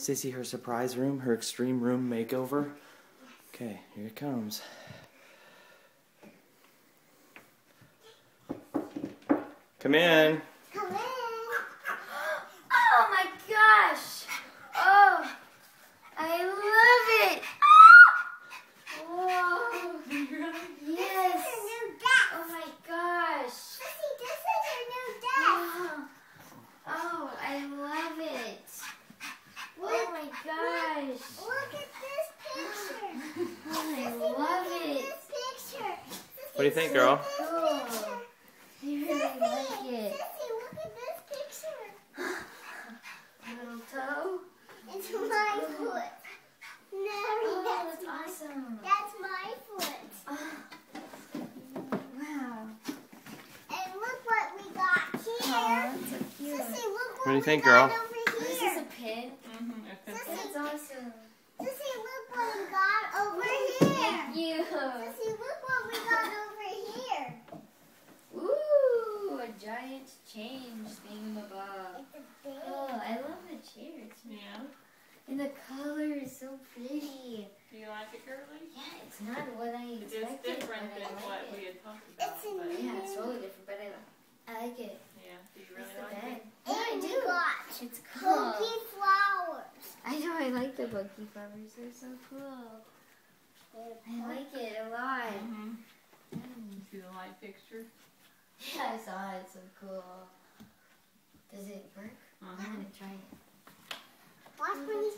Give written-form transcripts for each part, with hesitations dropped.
Sissy her surprise room, her extreme room makeover. Okay, here it comes. Come in. Come in. Oh my gosh. Oh, I love it. Whoa. Yes. This is your new desk. Oh my gosh. Sissy, this is your new desk. Oh, I love it. Oh my gosh. Look at this picture. Oh, I love it. This picture. What do you think, girl? Cool. I really like it. Sissy, look at this picture. Little toe? It's my foot. No, that's awesome. That's my foot. Wow. And look what we got here. Oh, that's so cute. Sissy, look What do you think, we got girl? over here. This is a pin? Sissy, that's awesome. Sissy, look what we got over here. Thank you. Sissy, look what we got over here. Ooh, a giant change thingamabob. Oh, I love the chairs. Yeah. And the color is so pretty. Do you like it, girly? Yeah, it's not what I It expected. is different but I than like what it. we had talked about. But Yeah, it's totally different, but I like it. yeah, do you It's really the like bed. it? Yeah, I do. It's cool. Bookie flowers. I know, I like the bookie flowers. They're so cool. I like it a lot. You see the light fixture? Yeah, I saw it. It's so cool. Does it work? I'm gonna try it. Watch when you...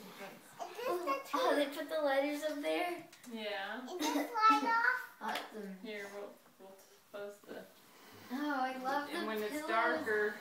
Oh, they put the letters up there? Yeah. Is this light off? Awesome. Here, we'll post the... Oh, I love the And when it's pillows. darker,